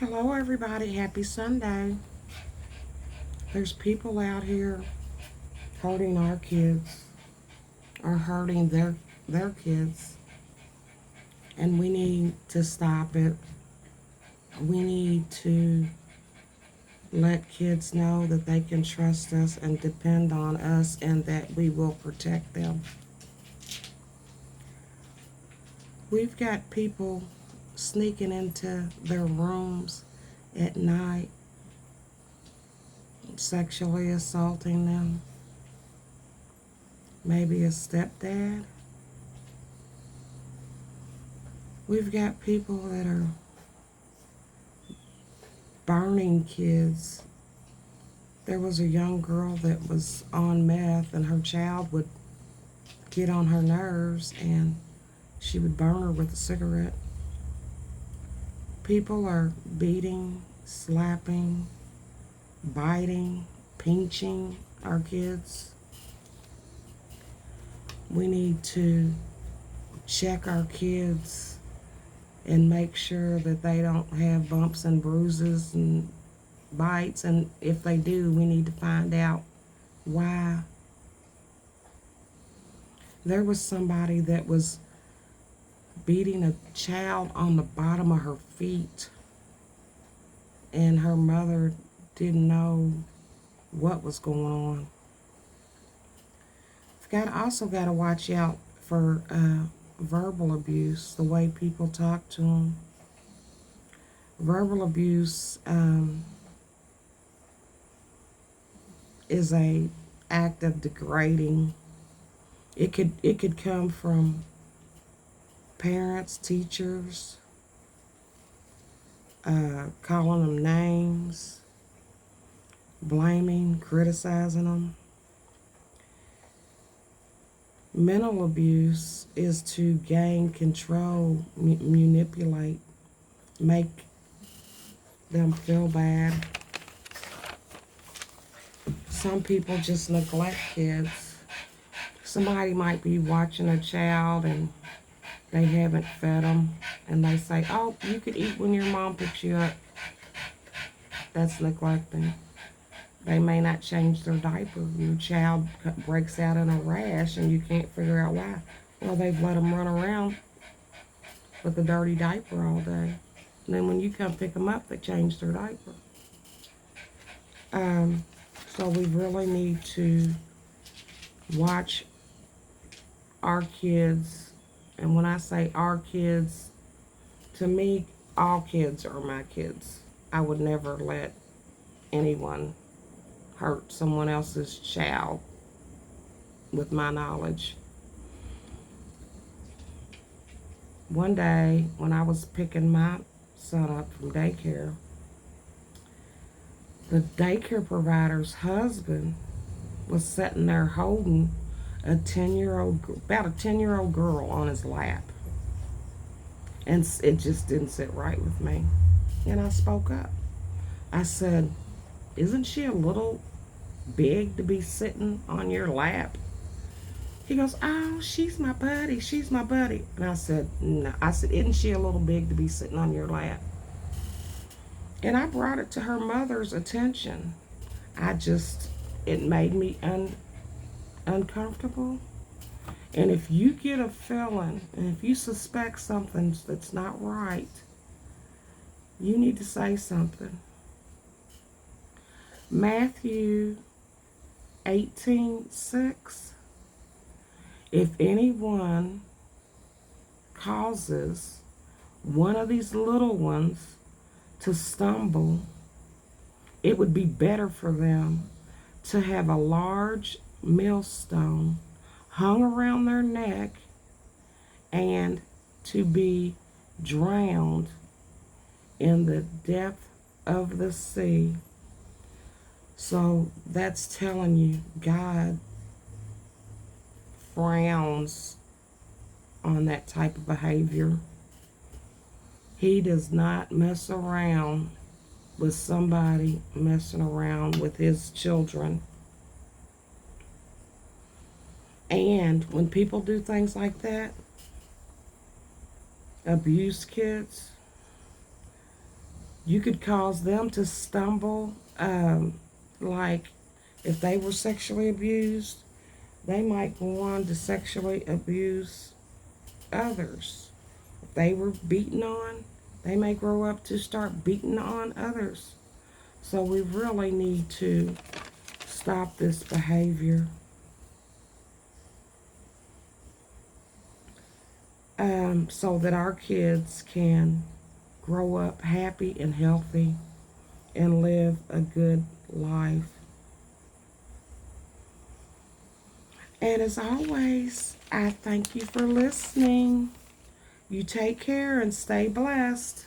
Hello, everybody. Happy Sunday. There's people out here hurting our kids or hurting their kids, and we need to stop it. We need to let kids know that they can trust us and depend on us and that we will protect them. We've got people sneaking into their rooms at night, sexually assaulting them. Maybe a stepdad. We've got people that are burning kids. There was a young girl that was on meth, and her child would get on her nerves and she would burn her with a cigarette. People are beating, slapping, biting, pinching our kids. We need to check our kids and make sure that they don't have bumps and bruises and bites, and if they do, we need to find out why. There was somebody that was beating a child on the bottom of her feet, and her mother didn't know what was going on. We've also got to watch out for verbal abuse, the way people talk to them. Verbal abuse is a act of degrading. It could come from parents, teachers, calling them names, blaming, criticizing them. Mental abuse is to gain control, manipulate, make them feel bad. Some people just neglect kids. Somebody might be watching a child and they haven't fed them, and they say, "Oh, you could eat when your mom picks you up." That's neglecting. They may not change their diaper. Your child breaks out in a rash and you can't figure out why. Well, they've let them run around with a dirty diaper all day. And then when you come pick them up, they change their diaper. So we really need to watch our kids. And when I say our kids, to me, all kids are my kids. I would never let anyone hurt someone else's child with my knowledge. One day when I was picking my son up from daycare, the daycare provider's husband was sitting there holding about a 10-year-old girl on his lap. And it just didn't sit right with me. And I spoke up. I said, "Isn't she a little big to be sitting on your lap?" He goes, "Oh, she's my buddy. She's my buddy." And I said, "No." I said, "Isn't she a little big to be sitting on your lap?" And I brought it to her mother's attention. It made me uncomfortable. And if you get a feeling, and if you suspect something that's not right, you need to say something. Matthew 18:6. If anyone causes one of these little ones to stumble, it would be better for them to have a large millstone hung around their neck and to be drowned in the depth of the sea. So that's telling you God frowns on that type of behavior. He does not mess around with somebody messing around with his children. And when people do things like that, abuse kids, You could cause them to stumble, like if they were sexually abused, they might go on to sexually abuse others. If they were beaten on, they may grow up to start beating on others. So we really need to stop this behavior. So that our kids can grow up happy and healthy and live a good life. And as always, I thank you for listening. You take care and stay blessed.